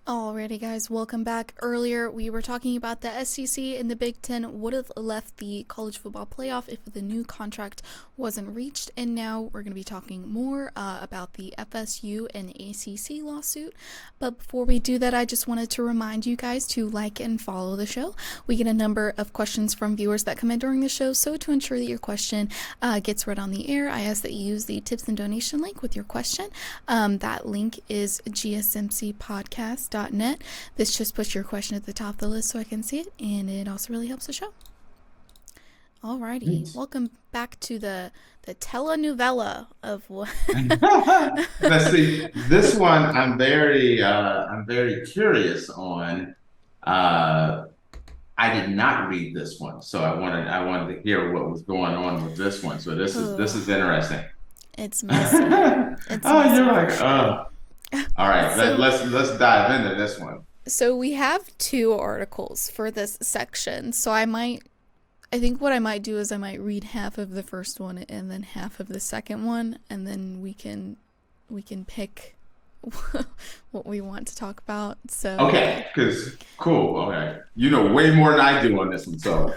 Alrighty, guys, welcome back. Earlier, we were talking about the SEC and the Big Ten would have left the college football playoff if the new contract wasn't reached, and now we're going to be talking more about the FSU and ACC lawsuit. But before we do that, I just wanted to remind you guys to like and follow the show. We get a number of questions from viewers that come in during the show, so to ensure that your question gets read on the air, I ask that you use the tips and donation link with your question. That link is GSMCpodcast.net. This just puts your question at the top of the list so I can see it, and it also really helps the show. Alrighty, welcome back to the telenovela of what. Let's see. This one I'm very curious on. I did not read this one, so I wanted to hear what was going on with this one. So this is interesting. It's messy. It's Oh, messy you're for like, sure. all right. So- Let's dive into this one. So we have two articles for this section. So I think what I might do is I might read half of the first one and then half of the second one, and then we can pick what we want to talk about. So Okay, because cool. Okay, you know way more than I do on this one.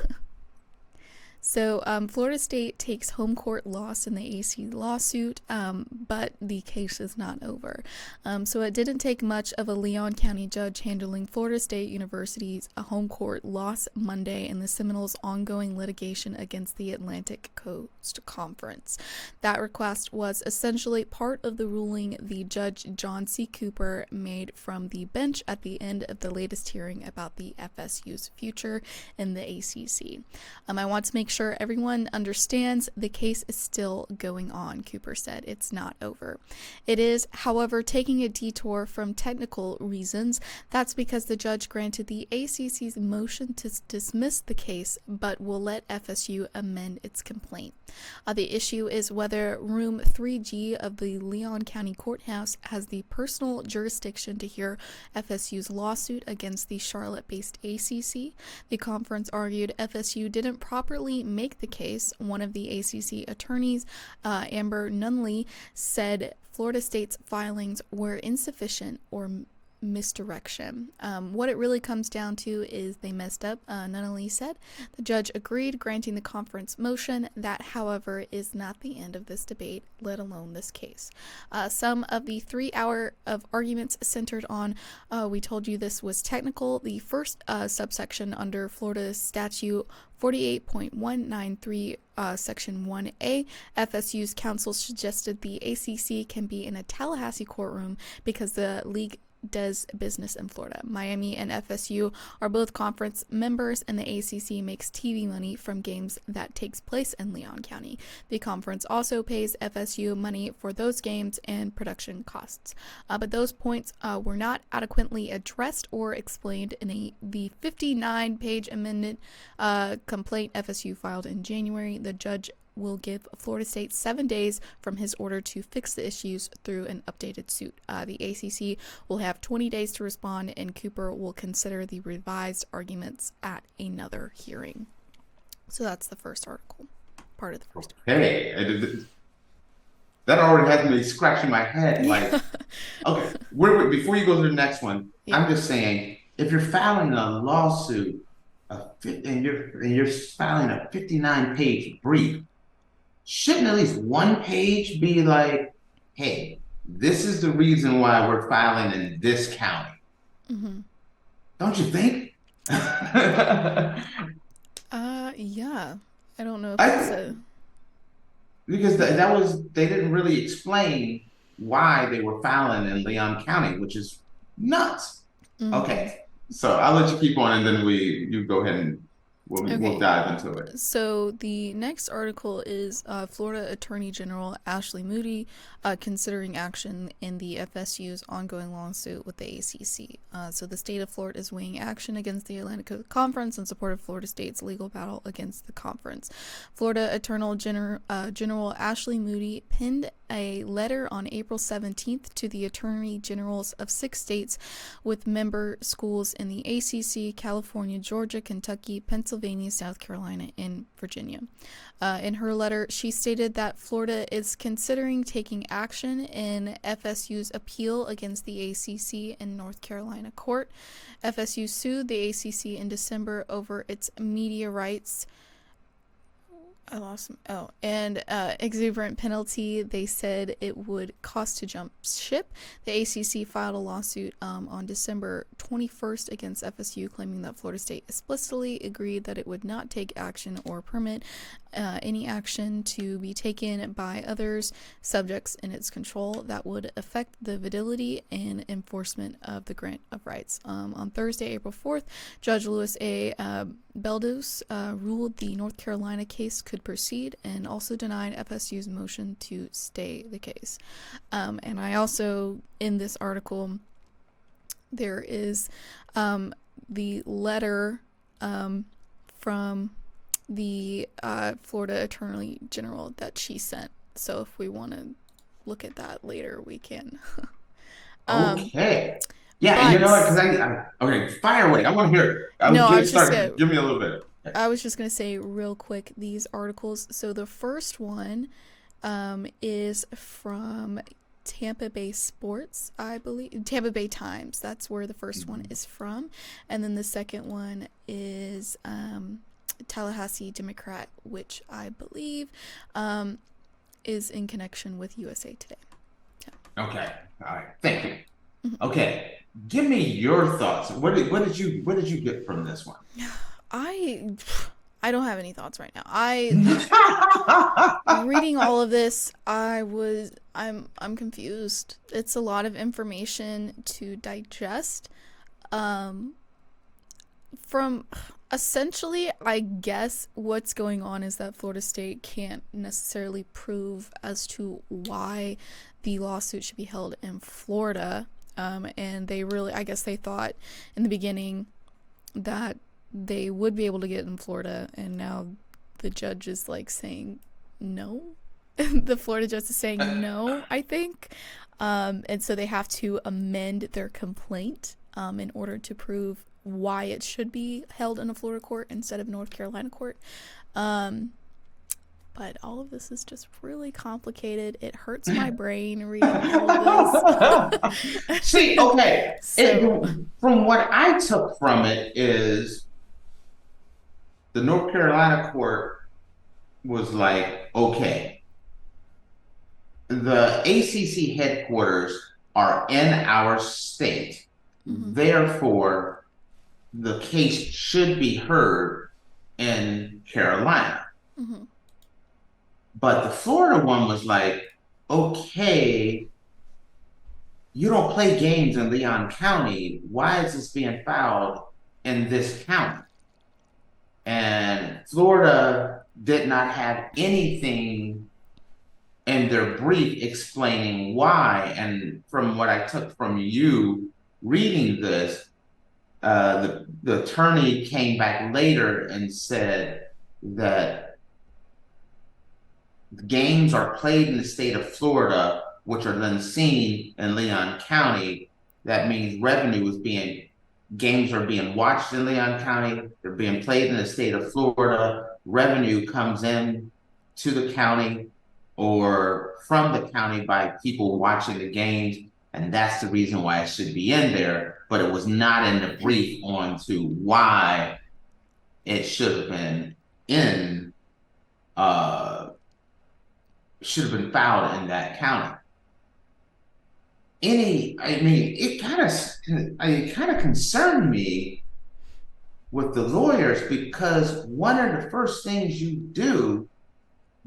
So Florida State takes home court loss in the AC lawsuit, but the case is not over. So it didn't take much of a Leon County judge handling Florida State University's home court loss Monday in the Seminoles' ongoing litigation against the Atlantic Coast Conference. That request was essentially part of the ruling the Judge John C. Cooper made from the bench at the end of the latest hearing about the FSU's future in the ACC. I want to make sure everyone understands the case is still going on, Cooper said. It's not over. It is, however, taking a detour from technical reasons. That's because the judge granted the ACC's motion to dismiss the case, but will let FSU amend its complaint. The issue is whether Room 3G of the Leon County Courthouse has the personal jurisdiction to hear FSU's lawsuit against the Charlotte-based ACC. The conference argued FSU didn't properly make the case. One of the ACC attorneys, Amber Nunley, said Florida State's filings were insufficient or misdirection. What it really comes down to is they messed up, Nunley said. The judge agreed, granting the conference motion. That, however, is not the end of this debate, let alone this case. Some of the 3 hour of arguments centered on, we told you this was technical, the first subsection under Florida statute 48.193 Section 1A. FSU's counsel suggested the ACC can be in a Tallahassee courtroom because the league does business in Florida. Miami and FSU are both conference members, and the ACC makes TV money from games that takes place in Leon County. The conference also pays FSU money for those games and production costs. But those points were not adequately addressed or explained in the 59-page amendment complaint FSU filed in January. The judge will give Florida State 7 days from his order to fix the issues through an updated suit. The ACC will have 20 days to respond, and Cooper will consider the revised arguments at another hearing. So that's the first article, part of the first article. Hey, that already has me scratching my head. Like, okay, before you go to the next one, Yeah. I'm just saying, if you're filing a lawsuit and you're filing a 59-page brief, shouldn't at least one page be like, hey, this is the reason why we're filing in this county? Mm-hmm. Don't you think? Yeah. I don't know if it's a... Because that was, they didn't really explain why they were filing in Leon County, which is nuts. Mm-hmm. Okay, so I'll let you keep on, and then you go ahead and we'll dive into it. So the next article is Florida Attorney General Ashley Moody considering action in the FSU's ongoing lawsuit with the ACC. So the state of Florida is weighing action against the Atlantic Coast Conference in support of Florida State's legal battle against the conference. Florida Attorney General Ashley Moody penned a letter on April 17th to the Attorney Generals of 6 states with member schools in the ACC, California, Georgia, Kentucky, Pennsylvania, South Carolina, and Virginia. In her letter, she stated that Florida is considering taking action in FSU's appeal against the ACC in North Carolina court. FSU sued the ACC in December over its media rights and exuberant penalty. They said it would cost to jump ship. The ACC filed a lawsuit on December 21st against FSU, claiming that Florida State explicitly agreed that it would not take action or permit any action to be taken by others, subjects in its control, that would affect the validity and enforcement of the grant of rights. On Thursday, April 4th, Judge Louis A. Beldos ruled the North Carolina case could proceed and also denied FSU's motion to stay the case. And I also, in this article, there is the letter from the Florida Attorney General that she sent. So if we want to look at that later, we can. Okay. Yeah, you know what? Because okay, fire away. I want to hear it. Give me a little bit. Okay. I was just going to say real quick these articles. So the first one is from Tampa Bay Sports, I believe. Tampa Bay Times. That's where the first one is from. And then the second one is Tallahassee Democrat, which I believe is in connection with USA Today. So. Okay. All right. Thank you. Okay. Give me your thoughts. What did you get from this one? I don't have any thoughts right now. Reading all of this, I'm confused. It's a lot of information to digest. From essentially, I guess what's going on is that Florida State can't necessarily prove as to why the lawsuit should be held in Florida. And I guess they thought in the beginning that they would be able to get in Florida, and now the judge is like saying no. The Florida judge is saying no, I think. And so they have to amend their complaint in order to prove why it should be held in a Florida court instead of North Carolina court. But all of this is just really complicated. It hurts my brain reading all of this. See, okay. From what I took from it is the North Carolina court was like, okay, the ACC headquarters are in our state. Mm-hmm. Therefore, the case should be heard in Carolina. Mm-hmm. But the Florida one was like, okay, you don't play games in Leon County. Why is this being filed in this county? And Florida did not have anything in their brief explaining why. And from what I took from you reading this, the attorney came back later and said that games are played in the state of Florida, which are then seen in Leon County. That means games are being watched in Leon County. They're being played in the state of Florida. Revenue comes in to the county or from the county by people watching the games. And that's the reason why it should be in there. But it was not in the brief on to why it should have been should have been filed in that county. It kind of concerned me with the lawyers, because one of the first things you do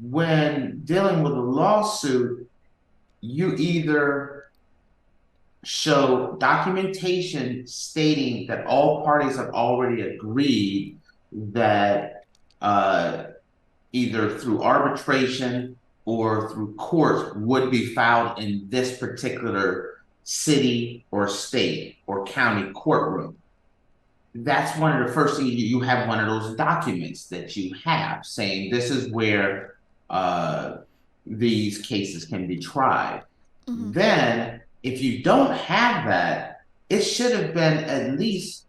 when dealing with a lawsuit, you either show documentation stating that all parties have already agreed that either through arbitration or through court would be filed in this particular city or state or county courtroom. That's one of the first things you have, one of those documents that you have saying this is where these cases can be tried. Then, if you don't have that, it should have been at least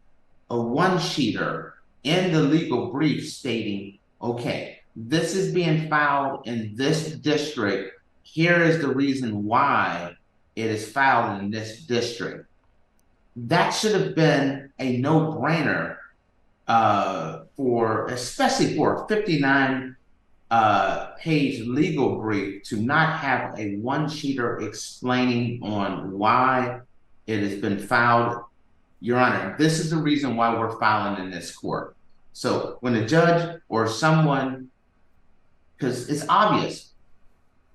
a one-sheeter in the legal brief stating, okay, this is being filed in this district. Here is the reason why it is filed in this district. That should have been a no-brainer especially for a 59 page legal brief, to not have a one-sheeter explaining on why it has been filed. Your Honor, this is the reason why we're filing in this court. So when the judge or someone, because it's obvious,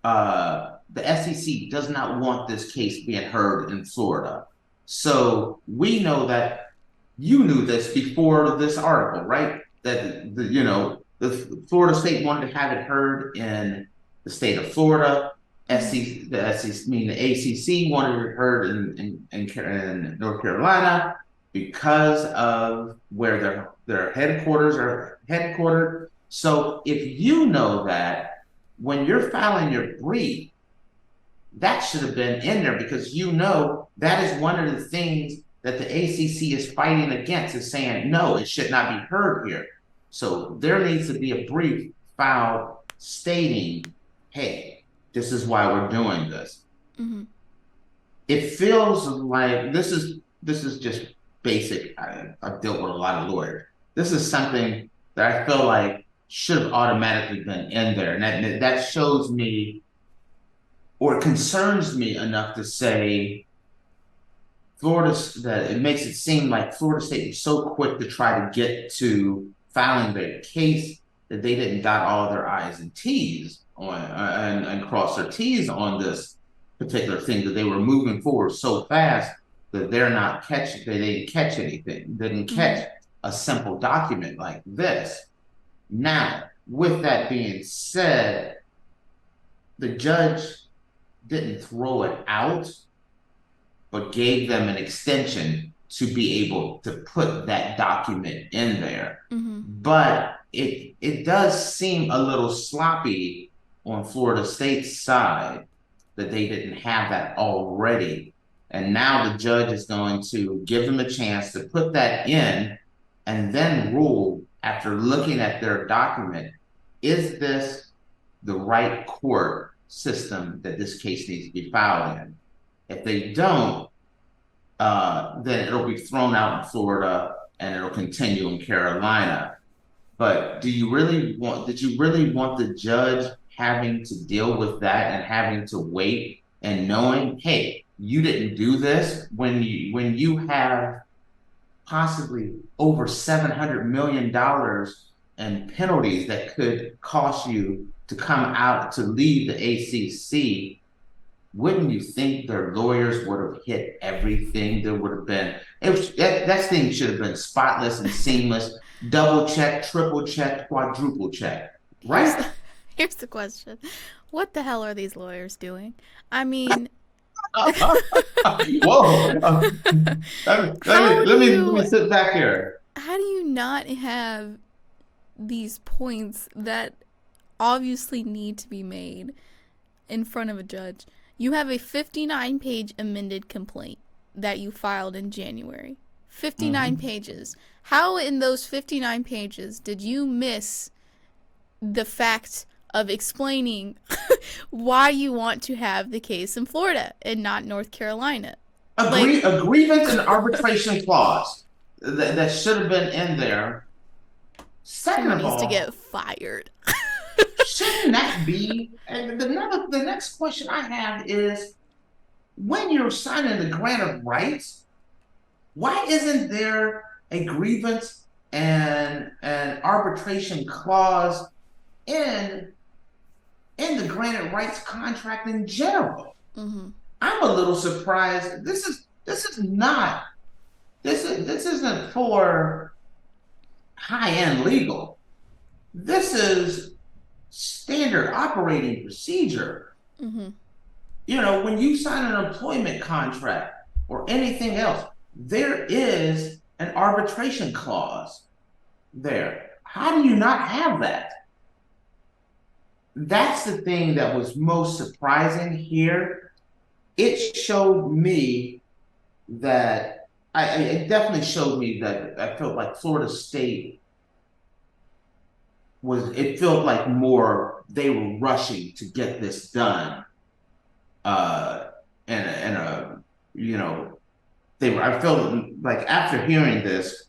the SEC does not want this case being heard in Florida. So we know that you knew this before this article, right? That the Florida state wanted to have it heard in the state of Florida. The SEC, meaning the ACC, wanted it heard in North Carolina because of where their headquarters are headquartered. So if you know that when you're filing your brief, that should have been in there, because you know that is one of the things that the ACC is fighting against, is saying, no, it should not be heard here. So there needs to be a brief filed stating, hey, this is why we're doing this. It feels like this is just basic. I've dealt with a lot of lawyers. This is something that I feel like should have automatically been in there. And that shows me, or concerns me enough to say, that it makes it seem like Florida State was so quick to try to get to filing their case that they didn't dot all their I's and T's on and cross their T's on this particular thing, that they were moving forward so fast that they didn't catch anything. They didn't catch a simple document like this. Now, with that being said, the judge didn't throw it out, but gave them an extension to be able to put that document in there. But it does seem a little sloppy on Florida State's side that they didn't have that already. And now the judge is going to give them a chance to put that in and then rule, after looking at their document, is this the right court system that this case needs to be filed in? If they don't, then it'll be thrown out in Florida and it'll continue in Carolina. But did you really want the judge having to deal with that and having to wait and knowing, hey, you didn't do this, when you have possibly over $700 million in penalties that could cost you to come out to leave the ACC? Wouldn't you think their lawyers would have hit everything? There would have been, that thing should have been spotless and seamless, double check, triple check, quadruple check, right? Here's the question. What the hell are these lawyers doing? I mean, whoa. Let me sit back here. How do you not have these points that obviously need to be made in front of a judge? You have a 59-page amended complaint that you filed in January. 59 pages. How in those 59 pages did you miss the fact of explaining why you want to have the case in Florida and not North Carolina? A grievance and arbitration clause that should have been in there. Second of all, needs to get fired. Shouldn't that be? And the next question I have is, when you're signing the grant of rights, why isn't there a grievance and an arbitration clause in the granted rights contract in general? I'm a little surprised. This isn't for high-end legal. This is standard operating procedure. When you sign an employment contract or anything else, there is an arbitration clause there. How do you not have that? that's the thing that was most surprising here. It showed me that it definitely showed me that I felt like Florida State it felt like more they were rushing to get this done. Uh, and you know, I felt like after hearing this,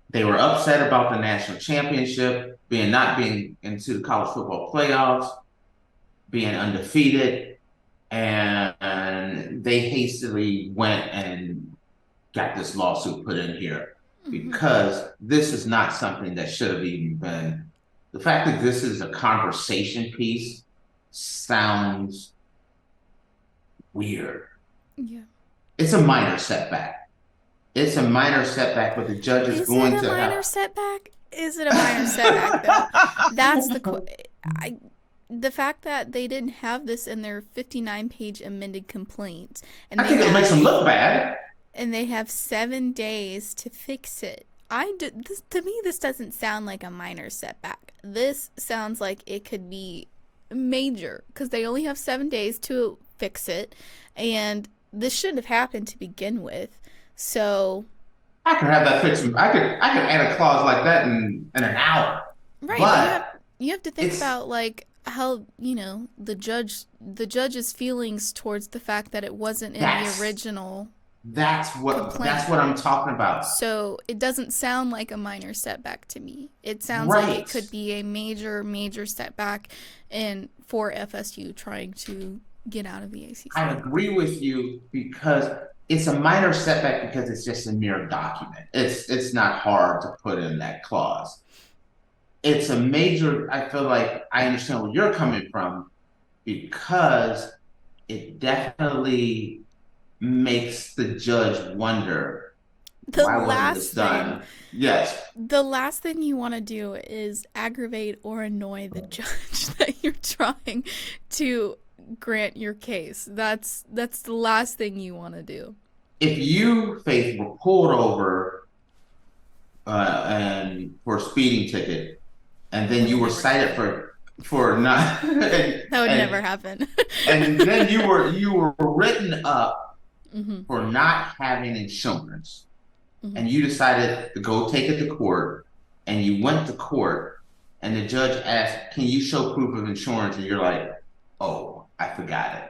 they were upset about the national championship, not being into the college football playoffs, being undefeated, and they hastily went and got this lawsuit put in here because this is not something that should have even been. The fact that this is a conversation piece sounds weird. Yeah. It's a minor setback. It's a minor setback, but the judge is going to have. Is it a minor setback? Is it a minor setback, though? That's the fact that they didn't have this in their 59-page amended complaint. And I think it makes them look bad. And they have 7 days to fix it. To me, this doesn't sound like a minor setback. This sounds like it could be major because they only have 7 days to fix it, and this shouldn't have happened to begin with. So I could have that fixed. I could add a clause like that in an hour. Right, but you have to think about like how the judge's feelings towards the fact that it wasn't in the original. That's what I'm talking about. So it doesn't sound like a minor setback to me. It sounds like it could be a major setback for FSU trying to get out of the ACC. I agree with you because it's a minor setback because it's just a mere document. It's not hard to put in that clause. It's a major. I feel like I understand where you're coming from because it definitely makes the judge wonder why wasn't this done. Yes. The last thing you want to do is aggravate or annoy the judge that you're trying to grant your case. That's the last thing you want to do. If you, Faith, were pulled over and for a speeding ticket, and then you were cited for not that would never happen. And then you were written up for not having insurance, and you decided to go take it to court, and you went to court, and the judge asked, "Can you show proof of insurance?" And you're like, "Oh, I forgot it."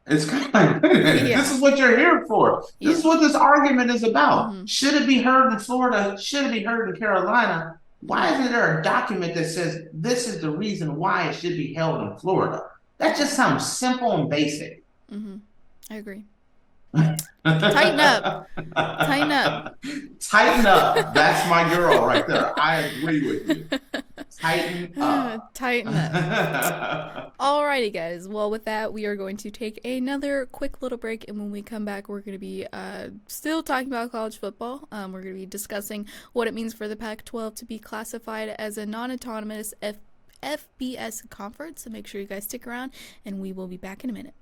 It's kind of like, this is what you're here for. This is what this argument is about. Should it be heard in Florida? Should it be heard in Carolina? Why isn't there a document that says this is the reason why it should be held in Florida? That just sounds simple and basic. I agree. Tighten up. Tighten up. Tighten up. That's my girl right there. I agree with you. Tighten up. Tighten up. Alrighty, guys. Well, with that, we are going to take another quick little break, and when we come back, we're going to be still talking about college football. We're going to be discussing what it means for the Pac-12 to be classified as a non-autonomous FBS conference. So make sure you guys stick around, and we will be back in a minute.